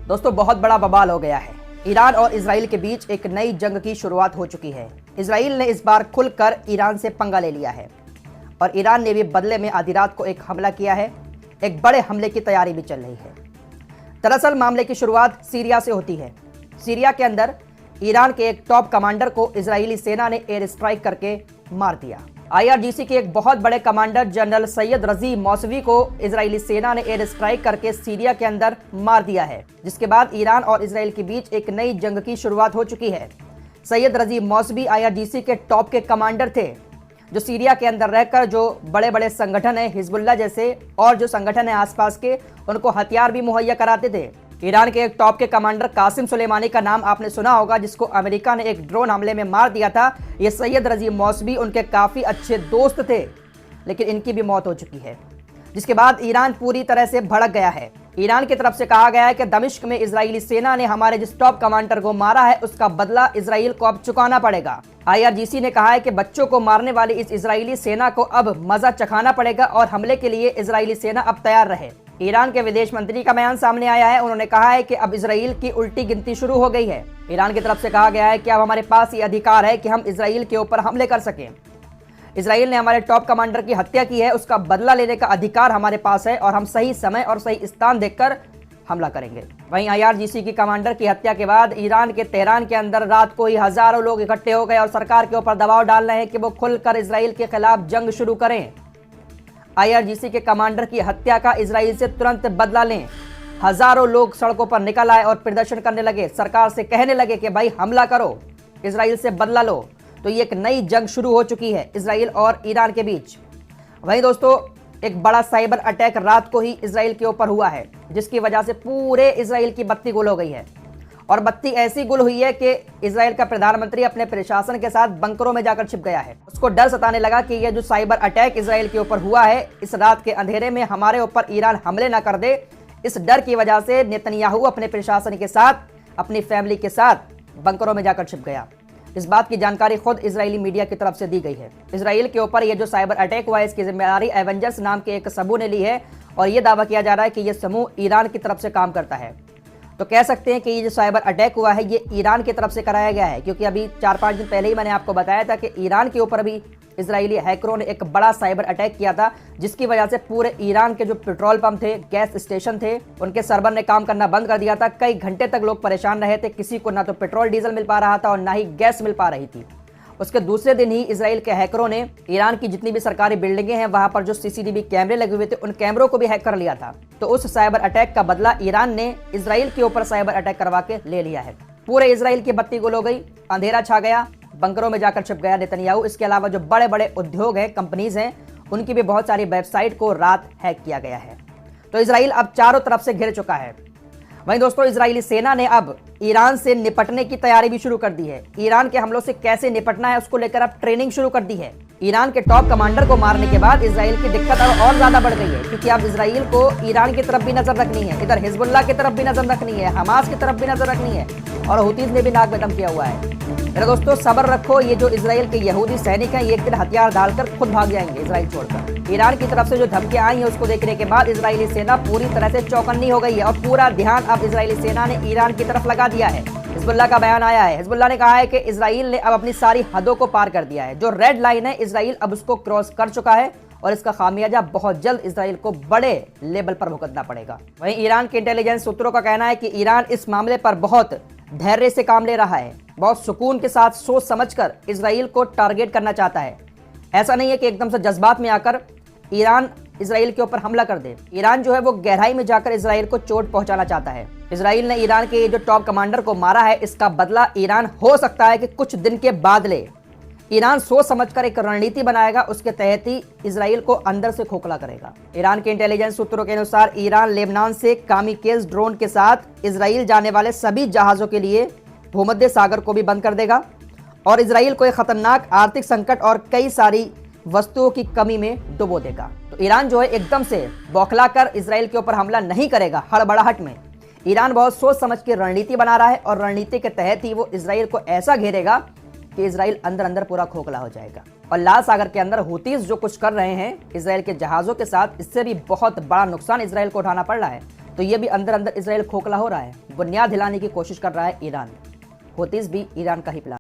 दोस्तों बहुत बड़ा बवाल हो गया है। ईरान और इजराइल के बीच एक नई जंग की शुरुआत हो चुकी है। इजराइल ने इस बार खुलकर ईरान से पंगा ले लिया है और ईरान ने भी बदले में आधी रात को एक हमला किया है। एक बड़े हमले की तैयारी भी चल रही है। दरअसल मामले की शुरुआत सीरिया से होती है। सीरिया के अंदर ईरान के एक टॉप कमांडर को इजरायली सेना ने एयर स्ट्राइक करके मार दिया। IRGC के एक बहुत बड़े कमांडर जनरल सैयद रजी मौसवी को इजरायली सेना ने एयर स्ट्राइक करके सीरिया के अंदर मार दिया है, जिसके बाद ईरान और इजराइल के बीच एक नई जंग की शुरुआत हो चुकी है। सैयद रजी मौसवी IRGC के टॉप के कमांडर थे, जो सीरिया के अंदर रहकर जो बड़े बड़े संगठन है हिजबुल्लाह जैसे और जो संगठन है आसपास के, उनको हथियार भी मुहैया कराते थे। ईरान के एक टॉप के कमांडर कासिम सुलेमानी का नाम आपने सुना होगा, जिसको अमेरिका ने एक ड्रोन हमले में मार दिया था। ये सैयद रजी मौसवी उनके काफ़ी अच्छे दोस्त थे, लेकिन इनकी भी मौत हो चुकी है, जिसके बाद ईरान पूरी तरह से भड़क गया है। ईरान की तरफ से कहा गया है कि दमिश्क में इजरायली सेना ने हमारे जिस टॉप कमांडर को मारा है उसका बदला इजराइल को अब चुकाना पड़ेगा। IRGC ने कहा है कि बच्चों को मारने वाली इस इजरायली सेना को अब मजा चखाना पड़ेगा और हमले के लिए इजरायली सेना अब तैयार रहे। ईरान के विदेश मंत्री का बयान सामने आया है। उन्होंने कहा है कि अब इजराइल की उल्टी गिनती शुरू हो गई है। ईरान की तरफ से कहा गया है कि अब हमारे पास ये अधिकार है कि हम इजराइल के ऊपर हमले कर सकें। इजराइल ने हमारे टॉप कमांडर की हत्या की है, उसका बदला लेने का अधिकार हमारे पास है और हम सही समय और सही स्थान देखकर हमला करेंगे। वहीं IRGC की कमांडर की हत्या के बाद ईरान के तेहरान के अंदर रात को ही हजारों लोग इकट्ठे हो गए और सरकार के ऊपर दबाव डाल रहे हैं कि वो खुलकर इजराइल के खिलाफ जंग शुरू करें। IRGC के कमांडर की हत्या का इजराइल से तुरंत बदला लें। हजारों लोग सड़कों पर निकल आए और प्रदर्शन करने लगे, सरकार से कहने लगे कि भाई हमला करो, इजराइल से बदला लो। तो ये एक नई जंग शुरू हो चुकी है इजराइल और ईरान के बीच। वहीं दोस्तों एक बड़ा साइबर अटैक रात को ही इजराइल के ऊपर हुआ है, जिसकी वजह से पूरे इजराइल की बत्ती गुल हो गई है। और बत्ती ऐसी गुल हुई है कि इजराइल का प्रधानमंत्री अपने प्रशासन के साथ बंकरों में जाकर छिप गया है। उसको डर सताने लगा कि यह जो साइबर अटैक इजराइल के ऊपर हुआ है, इस रात के अंधेरे में हमारे ऊपर ईरान हमले ना कर दे। इस डर की वजह से नेतन्याहू अपने प्रशासन के साथ, अपनी फैमिली के साथ बंकरों में जाकर छिप गया। इस बात की जानकारी खुद इजरायली मीडिया की तरफ से दी गई है। इजराइल के ऊपर यह जो साइबर अटैक हुआ है, इसकी जिम्मेदारी एवेंजर्स नाम के एक समूह ने ली है और यह दावा किया जा रहा है कि यह समूह ईरान की तरफ से काम करता है। तो कह सकते हैं कि ये जो साइबर अटैक हुआ है ये ईरान की तरफ से कराया गया है, क्योंकि अभी 4-5 दिन पहले ही मैंने आपको बताया था कि ईरान के ऊपर भी इजरायली हैकरों ने एक बड़ा साइबर अटैक किया था, जिसकी वजह से पूरे ईरान के जो पेट्रोल पंप थे, गैस स्टेशन थे, उनके सर्वर ने काम करना बंद कर दिया था। कई घंटे तक लोग परेशान रहे थे, किसी को ना तो पेट्रोल डीजल मिल पा रहा था और ना ही गैस मिल पा रही थी। उसके दूसरे दिन ही इजराइल के हैकरों ने ईरान की जितनी भी सरकारी बिल्डिंगें हैं वहां पर जो CCTV कैमरे लगे हुए थे, उन कैमरों को भी हैक कर लिया था। तो उस साइबर अटैक का बदला ईरान ने इजराइल के ऊपर साइबर अटैक करवा के ले लिया है। पूरे इजराइल की बत्ती गुल हो गई, अंधेरा छा गया, बंकरों में जाकर छिप गया नेतन्याहू। इसके अलावा जो बड़े बड़े उद्योग हैं, कंपनीज हैं, उनकी भी बहुत सारी वेबसाइट को रात हैक किया गया है। तो इजराइल अब चारों तरफ से घिर चुका है। वहीं दोस्तों इजरायली सेना ने अब ईरान से निपटने की तैयारी भी शुरू कर दी है। ईरान के हमलों से कैसे निपटना है उसको लेकर अब ट्रेनिंग शुरू कर दी है। ईरान के टॉप कमांडर को मारने के बाद इजराइल की दिक्कत अब और ज्यादा बढ़ गई है, क्योंकि अब इजराइल को ईरान की तरफ भी नजर रखनी है, इधर हिजबुल्लाह की तरफ भी नजर रखनी है, हमास की तरफ भी नजर रखनी है और हुतीज ने भी नाक में दम किया हुआ है। मेरे दोस्तों सब्र रखो, ये जो इजराइल के यहूदी सैनिक हैं ये एक दिन हथियार डालकर खुद भाग जाएंगे इजराइल छोड़कर। ईरान की तरफ से जो धमकियां आई हैं उसको देखने के बाद इजरायली सेना पूरी तरह से चौकन्नी हो गई है और पूरा ध्यान अब इजरायली सेना ने ईरान की तरफ लगा दिया है। हिजबुल्लाह का बयान आया है। हिजबुल्लाह ने कहा है कि इजराइल ने अब अपनी सारी हदों को पार कर दिया है। जो रेड लाइन है इजराइल अब उसको क्रॉस कर चुका है और इसका खामियाजा बहुत जल्द इजराइल को बड़े लेवल पर भुगतना पड़ेगा। वहीं ईरान के इंटेलिजेंस सूत्रों का कहना है कि ईरान इस मामले पर बहुत धैर्य से काम ले रहा है, बहुत सुकून के साथ सोच समझकर इजराइल को टारगेट करना चाहता है। ऐसा नहीं है कि एकदम से जज्बात में आकर ईरान इजराइल के ऊपर हमला कर दे। ईरान जो है वो गहराई में जाकर इजराइल को चोट पहुंचाना चाहता है। इजराइल ने ईरान के जो टॉप कमांडर को मारा है, इसका बदला ईरान हो सकता है कि कुछ दिन के बाद ले। ईरान सोच समझकर एक रणनीति बनाएगा, उसके तहत ही इजराइल को अंदर से खोखला करेगा। ईरान के इंटेलिजेंस सूत्रों के अनुसार ईरान लेबनान से कामिकेज ड्रोन के साथ इजराइल जाने वाले सभी जहाजों के लिए भूमध्य सागर को भी बंद कर देगा और इजराइल को एक खतरनाक आर्थिक संकट और कई सारी वस्तुओं की कमी में डुबो देगा। तो ईरान जो है एकदम से बौखलाकर इजराइल के ऊपर हमला नहीं करेगा हड़बड़ाहट में। ईरान बहुत सोच समझ के रणनीति बना रहा है और रणनीति के तहत ही वो इजराइल को ऐसा घेरेगा कि इजराइल अंदर अंदर पूरा खोखला हो जाएगा। और लाल सागर के अंदर हुतीज जो कुछ कर रहे हैं इजराइल के जहाजों के साथ, इससे भी बहुत बड़ा नुकसान इजराइल को उठाना पड़ रहा है, तो ये भी अंदर अंदर इसराइल खोखला हो रहा है, बुनियाद हिलाने की कोशिश कर रहा है ईरान। हौतीस भी ईरान का ही प्लान।